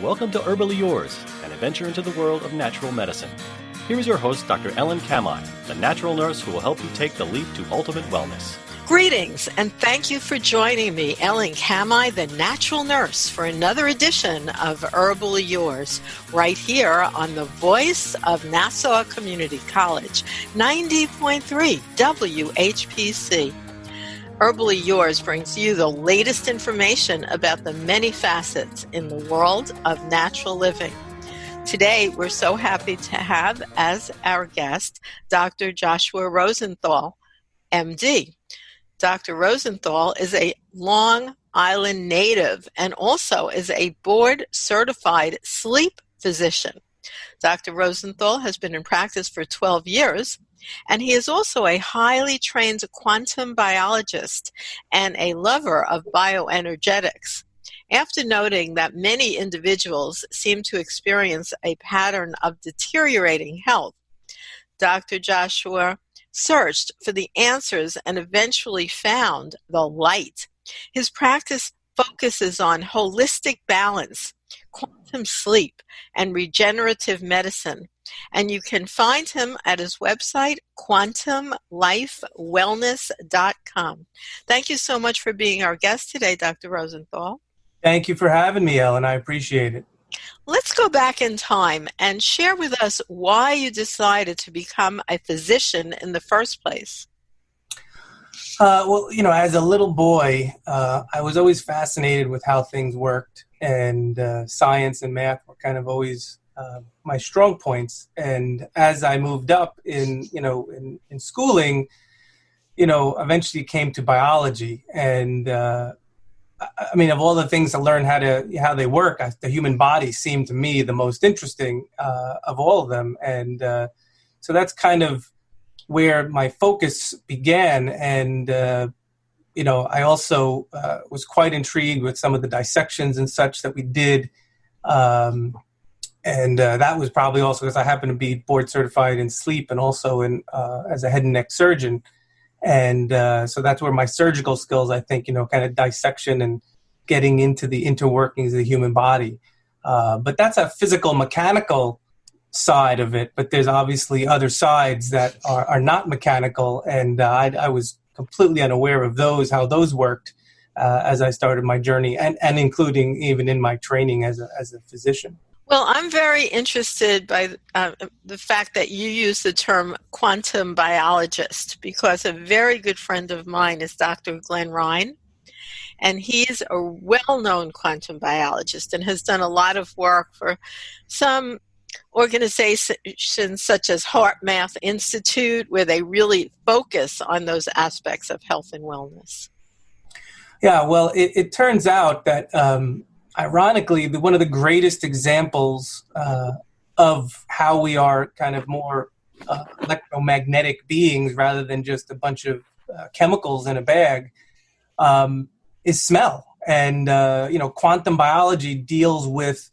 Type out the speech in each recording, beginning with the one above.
Welcome to Herbally Yours, an adventure into the world of natural medicine. Here is your host, Dr. Ellen Kamhi, the natural nurse who will help you take the leap to ultimate wellness. Greetings, and thank you for joining me, Ellen Kamhi, the natural nurse, for another edition of Herbally Yours, right here on the voice of Nassau Community College, 90.3 WHPC. Herbally Yours brings you the latest information about the many facets in the world of natural living. Today, we're so happy to have as our guest Dr. Joshua Rosenthal, MD. Dr. Rosenthal is a Long Island native and also is a board-certified sleep physician. Dr. Rosenthal has been in practice for 12 years, and he is also a highly trained quantum biologist and a lover of bioenergetics. After noting that many individuals seem to experience a pattern of deteriorating health, Dr. Joshua searched for the answers and eventually found the light. His practice focuses on holistic balance, quantum sleep, and regenerative medicine. And you can find him at his website, quantumlifewellness.com. Thank you so much for being our guest today, Dr. Rosenthal. Thank you for having me, Ellen. I appreciate it. Let's go back in time and share with us why you decided to become a physician in the first place. As a little boy, I was always fascinated with how things worked, and science and math were kind of always my strong points. And as I moved up in schooling, eventually came to biology. And of all the things to learn how they work, the human body seemed to me the most interesting of all of them. And so that's kind of where my focus began. And, I also was quite intrigued with some of the dissections and such that we did. And that was probably also because I happen to be board certified in sleep and also as a head and neck surgeon. And so that's where my surgical skills, I think, kind of dissection and getting into the interworkings of the human body. But that's a physical, mechanical side of it. But there's obviously other sides that are not mechanical. And I was completely unaware of how those worked as I started my journey and including even in my training as a physician. Well, I'm very interested by the fact that you use the term quantum biologist, because a very good friend of mine is Dr. Glenn Ryan, and he's a well-known quantum biologist and has done a lot of work for some organizations such as Heart Math Institute, where they really focus on those aspects of health and wellness. Yeah, well, it turns out that ironically, one of the greatest examples of how we are kind of more electromagnetic beings rather than just a bunch of chemicals in a bag is smell. And, quantum biology deals with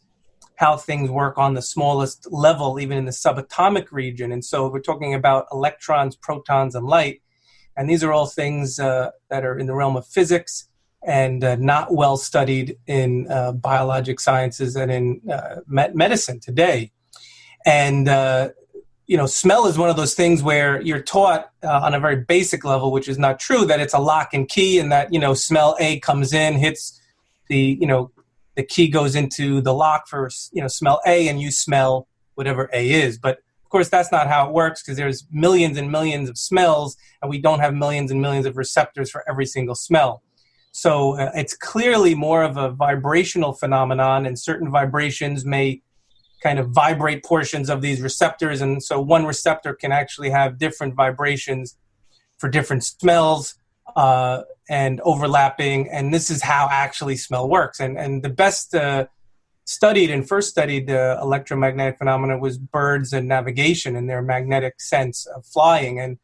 how things work on the smallest level, even in the subatomic region. And so we're talking about electrons, protons, and light. And these are all things that are in the realm of physics and not well studied in biologic sciences and in medicine today. And, smell is one of those things where you're taught on a very basic level, which is not true, that it's a lock and key and that, smell A comes in, hits the key goes into the lock for, smell A, and you smell whatever A is. But of course, that's not how it works, because there's millions and millions of smells and we don't have millions and millions of receptors for every single smell. So it's clearly more of a vibrational phenomenon, and certain vibrations may kind of vibrate portions of these receptors. And so one receptor can actually have different vibrations for different smells and overlapping. And this is how actually smell works. And the best first studied electromagnetic phenomena was birds and navigation and their magnetic sense of flying. And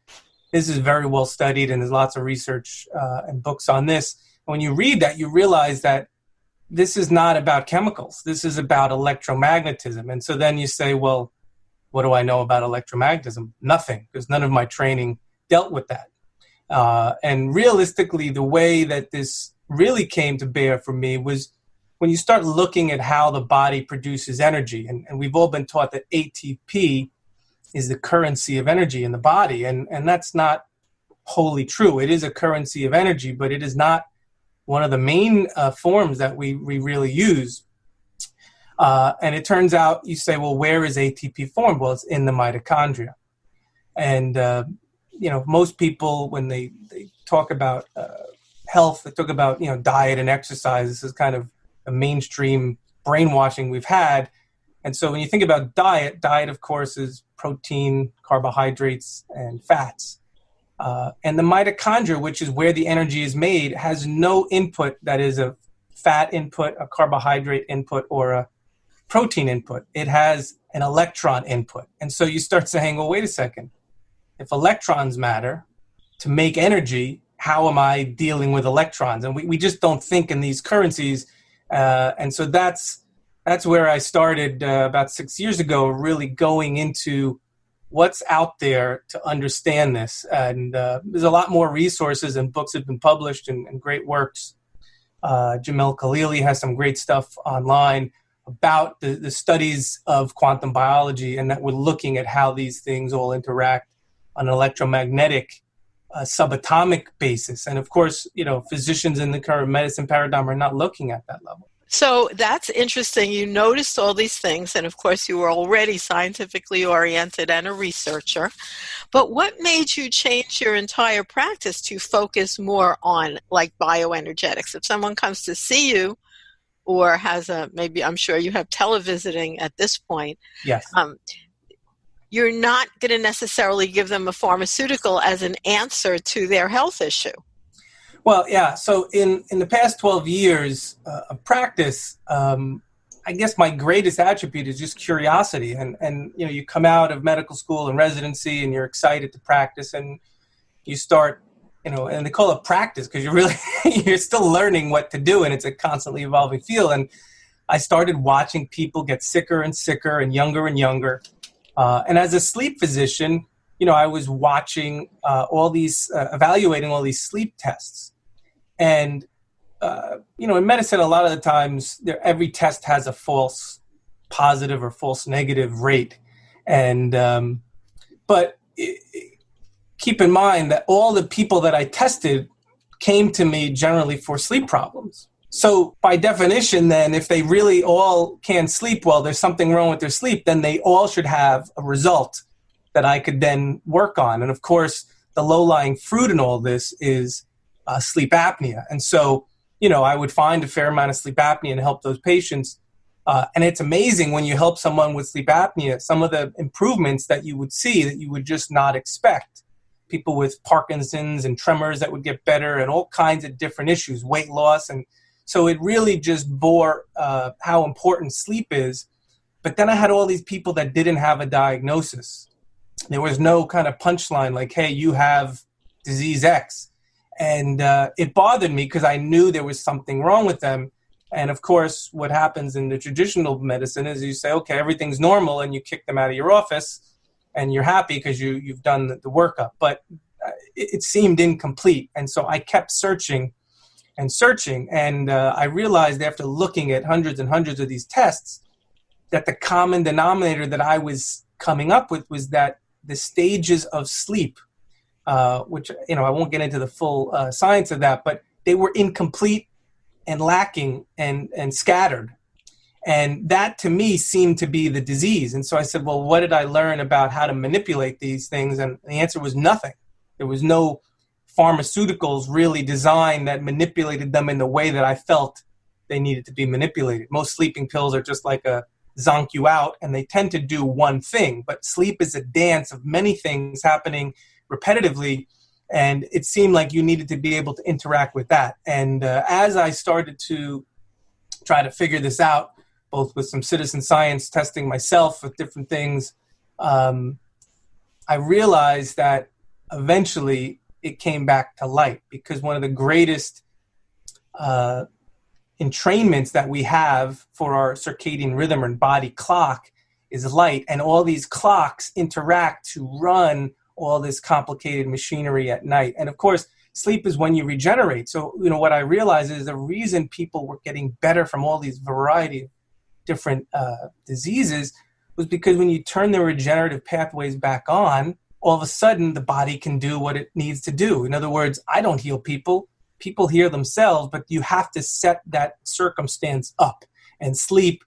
this is very well studied, and there's lots of research and books on this. When you read that, you realize that this is not about chemicals. This is about electromagnetism. And so then you say, well, what do I know about electromagnetism? Nothing, because none of my training dealt with that. And realistically, the way that this really came to bear for me was when you start looking at how the body produces energy, and we've all been taught that ATP is the currency of energy in the body, and that's not wholly true. It is a currency of energy, but it is not one of the main forms that we really use. And it turns out, you say, well, where is ATP formed? Well, it's in the mitochondria. And, most people, when they talk about health, they talk about, diet and exercise. This is kind of a mainstream brainwashing we've had. And so when you think about diet, of course, is protein, carbohydrates, and fats. And the mitochondria, which is where the energy is made, has no input that is a fat input, a carbohydrate input, or a protein input. It has an electron input. And so you start saying, well, wait a second. If electrons matter to make energy, how am I dealing with electrons? And we just don't think in these currencies. And so that's where I started about 6 years ago, really going into what's out there to understand this. And there's a lot more resources and books have been published and great works. Jamil Khalili has some great stuff online about the studies of quantum biology, and that we're looking at how these things all interact on an electromagnetic subatomic basis. And of course, physicians in the current medicine paradigm are not looking at that level. So that's interesting. You noticed all these things, and of course you were already scientifically oriented and a researcher. But what made you change your entire practice to focus more on like bioenergetics? If someone comes to see you or has maybe I'm sure you have televisiting at this point. Yes. You're not going to necessarily give them a pharmaceutical as an answer to their health issue. Well, yeah. So in the past 12 years of practice, I guess my greatest attribute is just curiosity. And you come out of medical school and residency and you're excited to practice, and you start, and they call it practice because you're still learning what to do, and it's a constantly evolving field. And I started watching people get sicker and sicker and younger. And as a sleep physician, I was watching evaluating all these sleep tests. And, in medicine, a lot of the times, every test has a false positive or false negative rate. And keep in mind that all the people that I tested came to me generally for sleep problems. So by definition, then, if they really all can't sleep well, there's something wrong with their sleep, then they all should have a result that I could then work on. And of course, the low-lying fruit in all this is sleep apnea. And so, I would find a fair amount of sleep apnea and help those patients. And it's amazing when you help someone with sleep apnea, some of the improvements that you would see that you would just not expect. People with Parkinson's and tremors that would get better, and all kinds of different issues, weight loss. And so it really just bore how important sleep is. But then I had all these people that didn't have a diagnosis. There was no kind of punchline like, hey, you have disease X. And it bothered me because I knew there was something wrong with them. And of course, what happens in the traditional medicine is you say, okay, everything's normal, and you kick them out of your office and you're happy because you've done the workup. But it seemed incomplete. And so I kept searching. And I realized after looking at hundreds and hundreds of these tests that the common denominator that I was coming up with was that the stages of sleep, which, I won't get into the full science of that, but they were incomplete and lacking and scattered. And that to me seemed to be the disease. And so I said, well, what did I learn about how to manipulate these things? And the answer was nothing. There was no pharmaceuticals really designed that manipulated them in the way that I felt they needed to be manipulated. Most sleeping pills are just like a zonk you out, and they tend to do one thing. But sleep is a dance of many things happening repetitively, and it seemed like you needed to be able to interact with that. And as I started to try to figure this out, both with some citizen science testing myself with different things, I realized that eventually it came back to light, because one of the greatest entrainments that we have for our circadian rhythm and body clock is light. And all these clocks interact to run all this complicated machinery at night. And of course, sleep is when you regenerate. So, what I realized is the reason people were getting better from all these variety of different diseases was because when you turn the regenerative pathways back on, all of a sudden the body can do what it needs to do. In other words, I don't heal people. People heal themselves, but you have to set that circumstance up. And sleep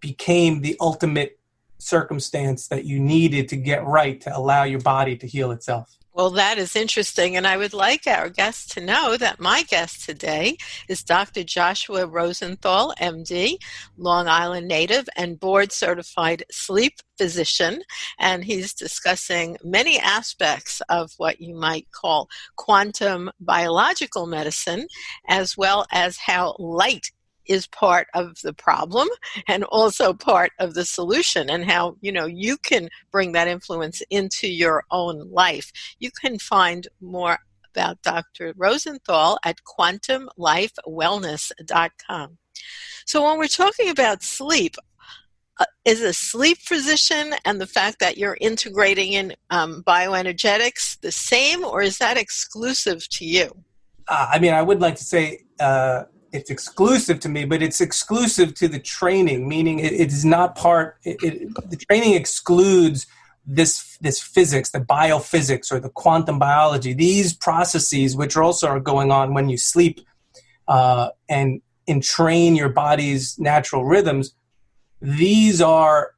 became the ultimate circumstance that you needed to get right to allow your body to heal itself. Well, that is interesting, and I would like our guests to know that my guest today is Dr. Joshua Rosenthal, MD, Long Island native and board-certified sleep physician, and he's discussing many aspects of what you might call quantum biological medicine, as well as how light is part of the problem and also part of the solution, and how you can bring that influence into your own life. You can find more about Dr. Rosenthal at quantumlifewellness.com. So when we're talking about sleep, is a sleep physician and the fact that you're integrating in bioenergetics the same, or is that exclusive to you? I would like to say it's exclusive to me, but it's exclusive to the training, meaning it is not part, the training excludes this physics, the biophysics or the quantum biology, these processes which also are going on when you sleep and entrain your body's natural rhythms. These are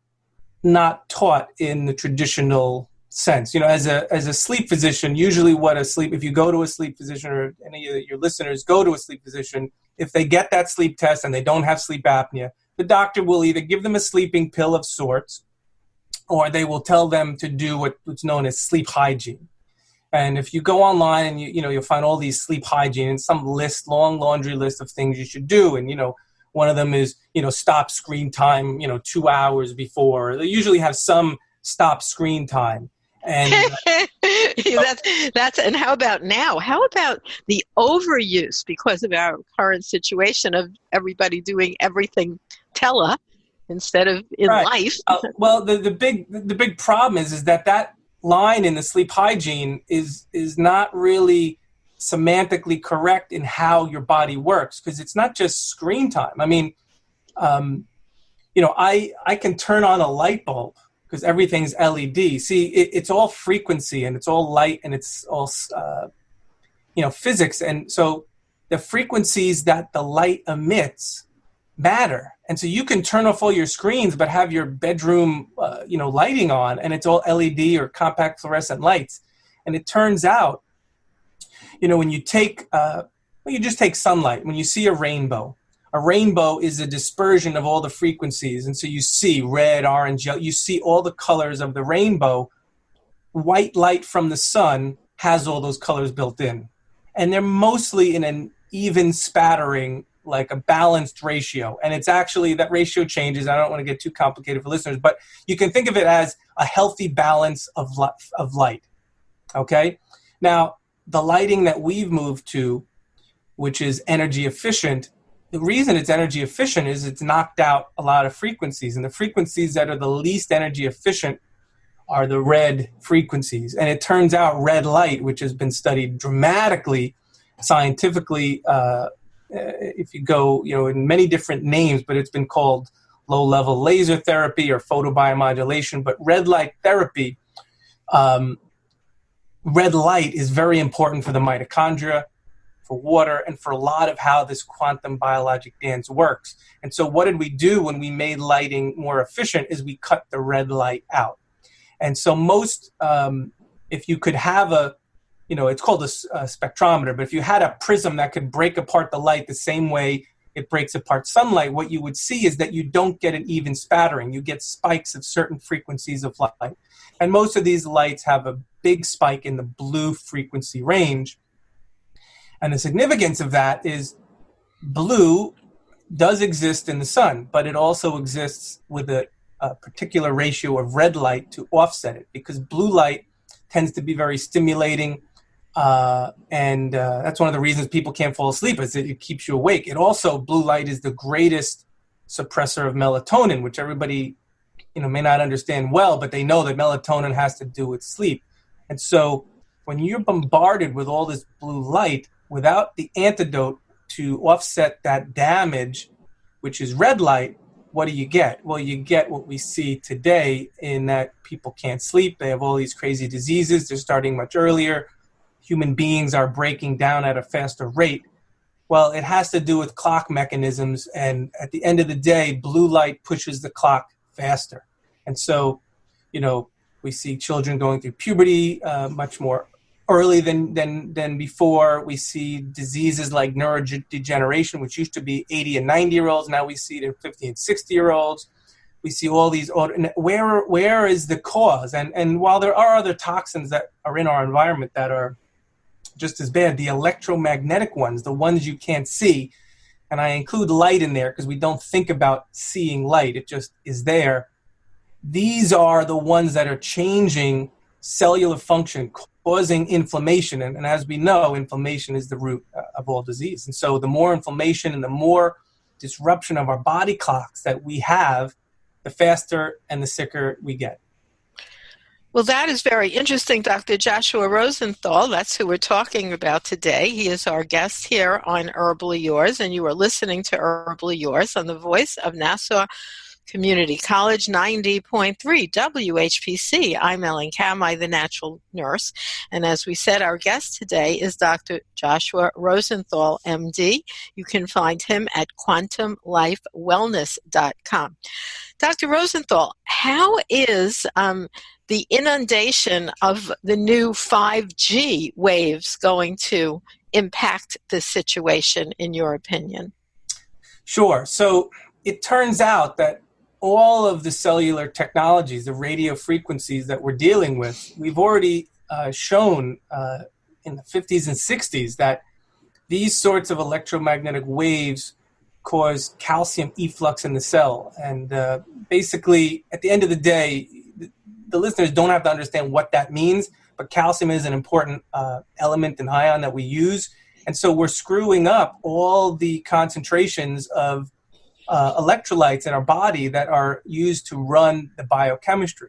not taught in the traditional sense. As a sleep physician, usually if you go to a sleep physician, or any of your listeners go to a sleep physician, if they get that sleep test and they don't have sleep apnea, the doctor will either give them a sleeping pill of sorts, or they will tell them to do what's known as sleep hygiene. And if you go online and you'll find all these sleep hygiene and some long laundry list of things you should do. And, one of them is, stop screen time, 2 hours before. They usually have some stop screen time. And that's and how about now? How about the overuse because of our current situation of everybody doing everything tele instead of in life? Well, the big problem is that line in the sleep hygiene is not really semantically correct in how your body works, because it's not just screen time. I can turn on a light bulb because everything's LED. See, it's all frequency and it's all light and it's all, physics. And so the frequencies that the light emits matter. And so you can turn off all your screens, but have your bedroom, lighting on, and it's all LED or compact fluorescent lights. And it turns out, when you take, you just take sunlight, when you see a rainbow is a dispersion of all the frequencies. And so you see red, orange, yellow, you see all the colors of the rainbow. White light from the sun has all those colors built in. And they're mostly in an even spattering, like a balanced ratio. And it's actually, that ratio changes. I don't want to get too complicated for listeners, but you can think of it as a healthy balance of light. Okay? Now, the lighting that we've moved to, which is energy efficient, the reason it's energy efficient is it's knocked out a lot of frequencies. And the frequencies that are the least energy efficient are the red frequencies. And it turns out red light, which has been studied dramatically, scientifically, if you go, in many different names, but it's been called low-level laser therapy or photobiomodulation. But red light therapy, red light is very important for the mitochondria, for water, and for a lot of how this quantum biologic dance works. And so what did we do when we made lighting more efficient is we cut the red light out. And so most, if you could have it's called a spectrometer, but if you had a prism that could break apart the light the same way it breaks apart sunlight, what you would see is that you don't get an even spattering. You get spikes of certain frequencies of light. And most of these lights have a big spike in the blue frequency range. And the significance of that is blue does exist in the sun, but it also exists with a particular ratio of red light to offset it, because blue light tends to be very stimulating. And that's one of the reasons people can't fall asleep, is that it keeps you awake. It also, blue light is the greatest suppressor of melatonin, which everybody, may not understand well, but they know that melatonin has to do with sleep. And so when you're bombarded with all this blue light without the antidote to offset that damage, which is red light, what do you get? Well, you get what we see today in that people can't sleep. They have all these crazy diseases. They're starting much earlier. Human beings are breaking down at a faster rate. Well, it has to do with clock mechanisms. And at the end of the day, blue light pushes the clock faster. And so, we see children going through puberty much more early than before. We see diseases like neurodegeneration, which used to be 80 and 90-year-olds. Now we see it in 50 and 60-year-olds. We see all these. Where is the cause? And while there are other toxins that are in our environment that are just as bad, the electromagnetic ones, the ones you can't see, and I include light in there because we don't think about seeing light. It just is there. These are the ones that are changing cellular function, causing inflammation. And as we know, inflammation is the root of all disease. And so the more inflammation and the more disruption of our body clocks that we have, the faster and the sicker we get. Well, that is very interesting, Dr. Joshua Rosenthal. That's who we're talking about today. He is our guest here on Herbally Yours, and you are listening to Herbally Yours on the voice of Nassau Community College 90.3 WHPC. I'm Ellen Kamhi, the natural nurse. And as we said, our guest today is Dr. Joshua Rosenthal, MD. You can find him at quantumlifewellness.com. Dr. Rosenthal, how is the inundation of the new 5G waves going to impact the situation, in your opinion? Sure. So it turns out that all of the cellular technologies, the radio frequencies that we're dealing with, we've already shown in the 50s and 60s that these sorts of electromagnetic waves cause calcium efflux in the cell. And basically, at the end of the day, the listeners don't have to understand what that means, but calcium is an important element and ion that we use. And so we're screwing up all the concentrations of electrolytes in our body that are used to run the biochemistry.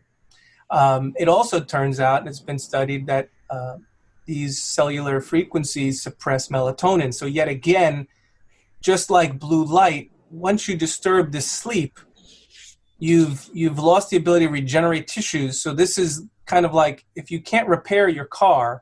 It also turns out, and it's been studied, that these cellular frequencies suppress melatonin. So yet again, just like blue light, once you disturb the sleep, you've lost the ability to regenerate tissues. So this is kind of like if you can't repair your car,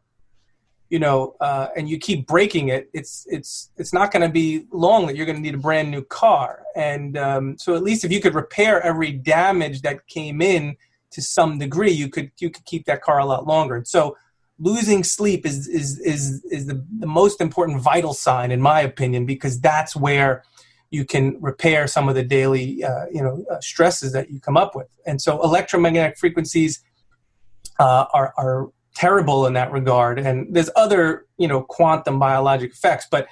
and you keep breaking it, it's not going to be long that you're going to need a brand new car. And so at least if you could repair every damage that came in to some degree, you could keep that car a lot longer. And so losing sleep is the most important vital sign, in my opinion, because that's where you can repair some of the daily stresses that you come up with. And so electromagnetic frequencies are terrible in that regard. And there's other, quantum biologic effects. But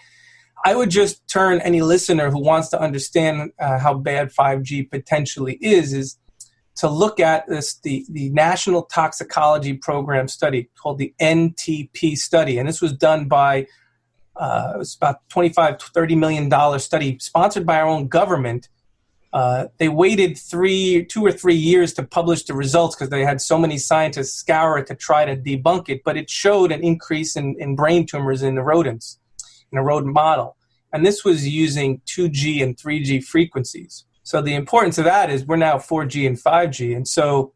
I would just turn any listener who wants to understand how bad 5G potentially is to look at the National Toxicology Program study called the NTP study. And this was done by, it was about $25 to $30 million study sponsored by our own government. They waited 2 or 3 years to publish the results because they had so many scientists scour it to try to debunk it. But it showed an increase in brain tumors in the rodents, in a rodent model. And this was using 2G and 3G frequencies. So the importance of that is we're now 4G and 5G. And so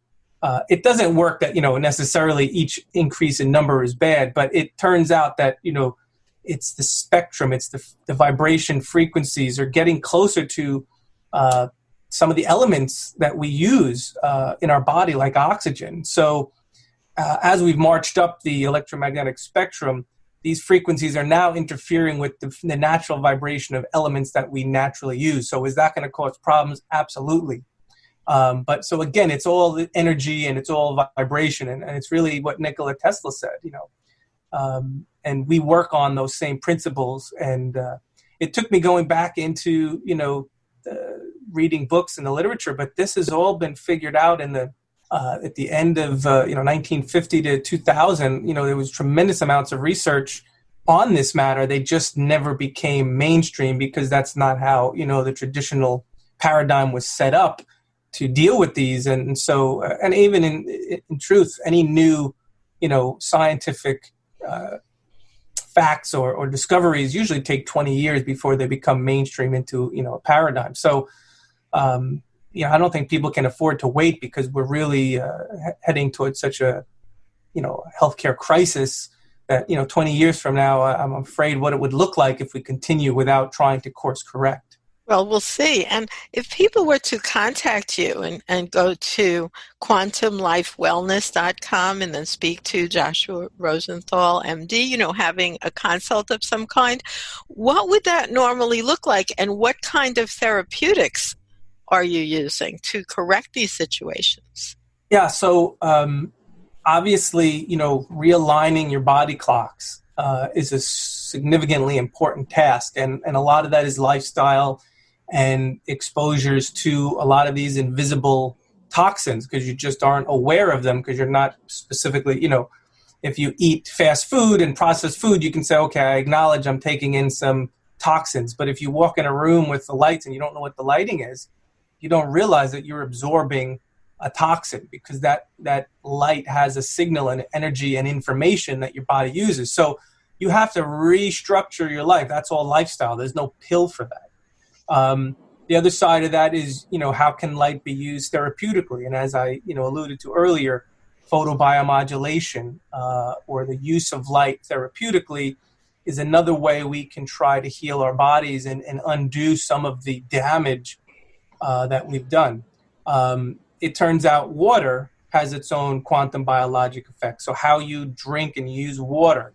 it doesn't work that, necessarily each increase in number is bad. But it turns out that, it's the spectrum, it's the vibration frequencies are getting closer to some of the elements that we use in our body, like oxygen. So as we've marched up the electromagnetic spectrum, these frequencies are now interfering with the natural vibration of elements that we naturally use. So is that going to cause problems? Absolutely. But so again, it's all energy and it's all vibration. And it's really what Nikola Tesla said, and we work on those same principles. And it took me going back into, reading books in the literature, but this has all been figured out in the at the end of 1950 to 2000. There was tremendous amounts of research on this matter. They just never became mainstream because that's not how the traditional paradigm was set up to deal with these. And so, and even in truth, any new scientific facts or discoveries usually take 20 years before they become mainstream into, a paradigm. So, I don't think people can afford to wait because we're really heading towards such a, healthcare crisis that, 20 years from now, I'm afraid what it would look like if we continue without trying to course correct. Well, we'll see. And if people were to contact you and go to quantumlifewellness.com and then speak to Joshua Rosenthal, MD, having a consult of some kind, what would that normally look like? And what kind of therapeutics are you using to correct these situations? Yeah, so obviously, realigning your body clocks is a significantly important task. And a lot of that is lifestyle and exposures to a lot of these invisible toxins because you just aren't aware of them because you're not specifically, if you eat fast food and processed food, you can say, okay, I acknowledge I'm taking in some toxins. But if you walk in a room with the lights and you don't know what the lighting is, you don't realize that you're absorbing a toxin because that light has a signal and energy and information that your body uses. So you have to restructure your life. That's all lifestyle. There's no pill for that. The other side of that is, how can light be used therapeutically? And as I, alluded to earlier, photobiomodulation or the use of light therapeutically is another way we can try to heal our bodies and undo some of the damage that we've done. It turns out water has its own quantum biologic effects. So how you drink and use water.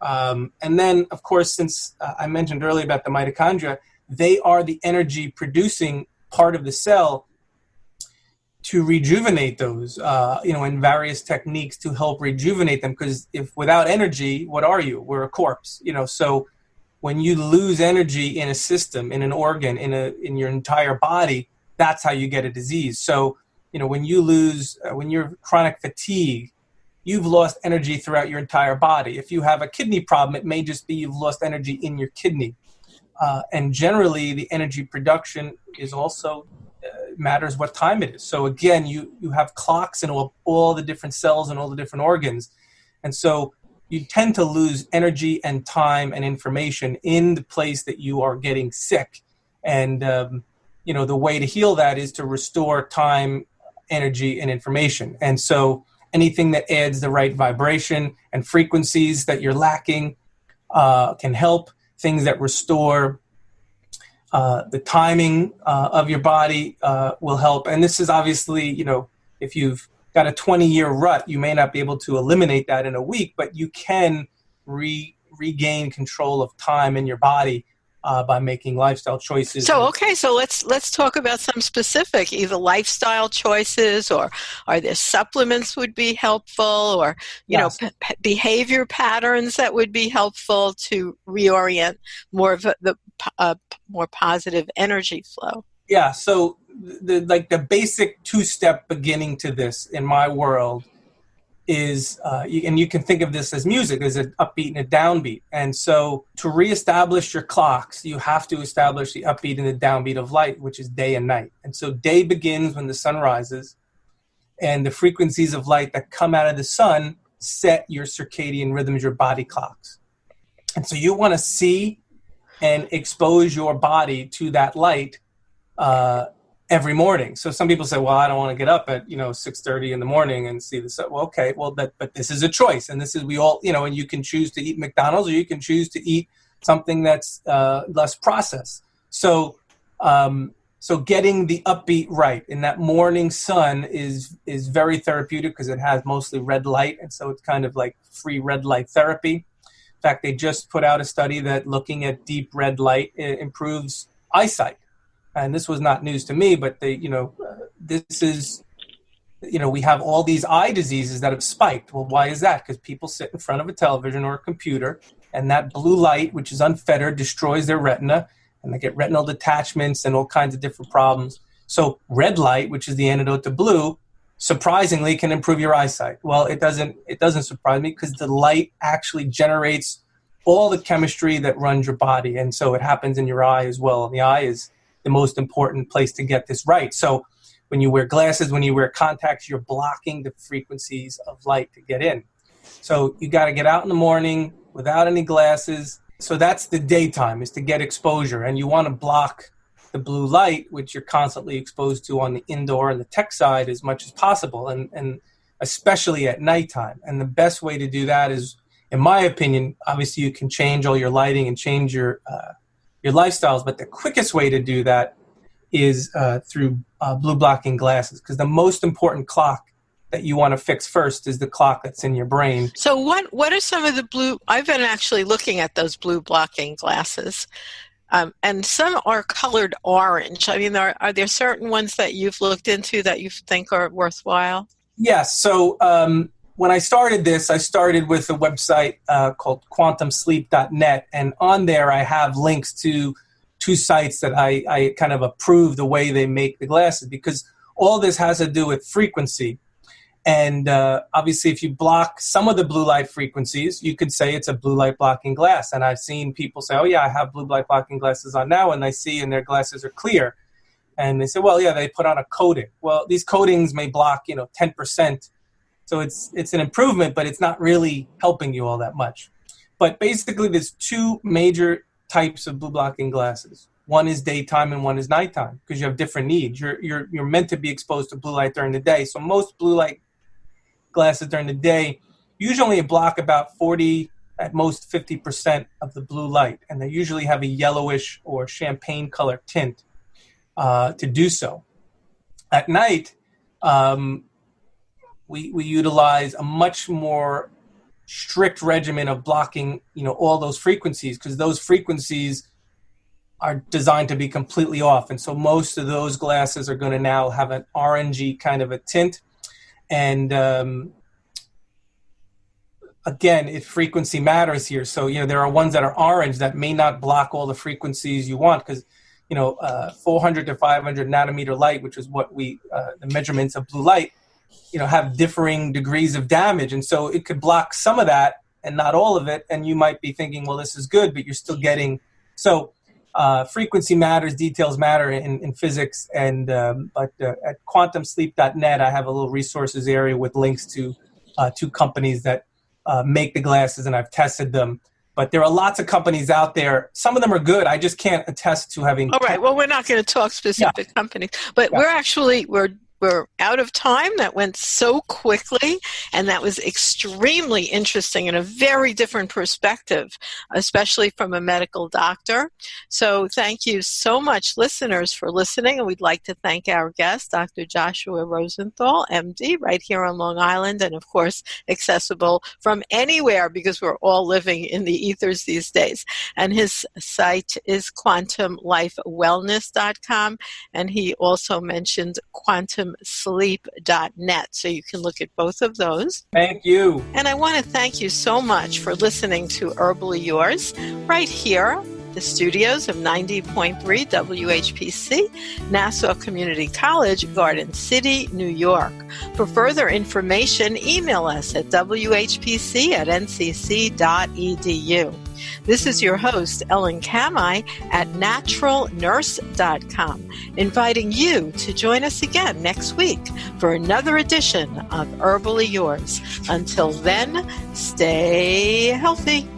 And then, of course, since I mentioned earlier about the mitochondria, they are the energy producing part of the cell to rejuvenate those, in various techniques to help rejuvenate them. Because if without energy, what are you? We're a corpse, So when you lose energy in a system, in an organ, in your entire body, that's how you get a disease. So, when you're chronic fatigue, you've lost energy throughout your entire body. If you have a kidney problem, it may just be you've lost energy in your kidney. And generally, the energy production is also matters what time it is. So again, you have clocks in all the different cells and all the different organs. And so you tend to lose energy and time and information in the place that you are getting sick. And, the way to heal that is to restore time, energy, and information. And so anything that adds the right vibration and frequencies that you're lacking can help. Things that restore the timing of your body will help. And this is obviously, if you've got a 20-year rut, you may not be able to eliminate that in a week, but you can regain control of time in your body by making lifestyle choices. So let's talk about some specific, either lifestyle choices or are there supplements would be helpful or, Yes. Behavior patterns that would be helpful to reorient more of the more positive energy flow. Yeah. So the basic two-step beginning to this in my world is, and you can think of this as music, as an upbeat and a downbeat. And so to reestablish your clocks, you have to establish the upbeat and the downbeat of light, which is day and night. And so day begins when the sun rises, and the frequencies of light that come out of the sun set your circadian rhythms, your body clocks. And so you want to see and expose your body to that light every morning. So some people say, well, I don't want to get up at 6:30 in the morning and see the sun. Well, okay, but this is a choice, and this is we all and you can choose to eat McDonald's or you can choose to eat something that's less processed. So getting the upbeat right in that morning sun is very therapeutic because it has mostly red light, and so it's kind of like free red light therapy. In fact, they just put out a study that looking at deep red light improves eyesight. And this was not news to me, but this is, we have all these eye diseases that have spiked. Well, why is that? Because people sit in front of a television or a computer, and that blue light, which is unfettered, destroys their retina, and they get retinal detachments and all kinds of different problems. So red light, which is the antidote to blue, surprisingly can improve your eyesight. Well, it doesn't surprise me because the light actually generates all the chemistry that runs your body, and so it happens in your eye as well. And the eye is the most important place to get this right. So when you wear glasses, when you wear contacts, you're blocking the frequencies of light to get in. So you got to get out in the morning without any glasses. So that's the daytime, is to get exposure. And you want to block the blue light, which you're constantly exposed to on the indoor and the tech side, as much as possible, and especially at nighttime. And the best way to do that is, in my opinion, obviously you can change all your lighting and change your lifestyles, but the quickest way to do that is through blue blocking glasses, because the most important clock that you want to fix first is the clock that's in your brain. So what are some of the blue, I've been actually looking at those blue blocking glasses, and some are colored orange. I mean, are there certain ones that you've looked into that you think are worthwhile? Yes. So when I started this, I started with a website called quantumsleep.net, and on there I have links to two sites that I kind of approve the way they make the glasses, because all this has to do with frequency. And obviously, if you block some of the blue light frequencies, you could say it's a blue light blocking glass. And I've seen people say, oh, yeah, I have blue light blocking glasses on now, and they see and their glasses are clear. And they say, well, yeah, they put on a coating. Well, these coatings may block, 10%. So it's an improvement, but it's not really helping you all that much. But basically, there's two major types of blue blocking glasses. One is daytime and one is nighttime, because you have different needs. You're meant to be exposed to blue light during the day. So most blue light glasses during the day usually block about 40, at most 50% of the blue light, and they usually have a yellowish or champagne color tint to do so. At night, we utilize a much more strict regimen of blocking, all those frequencies, because those frequencies are designed to be completely off. And so most of those glasses are going to now have an orangey kind of a tint. And again, if frequency matters here. So, there are ones that are orange that may not block all the frequencies you want, because, 400 to 500 nanometer light, which is what the measurements of blue light, have differing degrees of damage. And so it could block some of that and not all of it. And you might be thinking, well, this is good, but you're still getting, so frequency matters, details matter in physics. And but at quantumsleep.net, I have a little resources area with links to two companies that make the glasses, and I've tested them. But there are lots of companies out there. Some of them are good. I just can't attest to having. All right. Well, we're not going to talk specific companies, but we're out of time. That went so quickly, and that was extremely interesting and a very different perspective, especially from a medical doctor. So thank you so much, listeners, for listening, and we'd like to thank our guest, Dr. Joshua Rosenthal, MD, right here on Long Island, and of course accessible from anywhere, because we're all living in the ethers these days. And his site is quantumlifewellness.com, and he also mentioned quantumsleep.net, so you can look at both of those. Thank you. And I want to thank you so much for listening to Herbally Yours right here, the studios of 90.3 WHPC, Nassau Community College, Garden City, New York. For further information, email us at whpc@ncc.edu. This is your host, Ellen Kamhi, at naturalnurse.com, inviting you to join us again next week for another edition of Herbally Yours. Until then, stay healthy.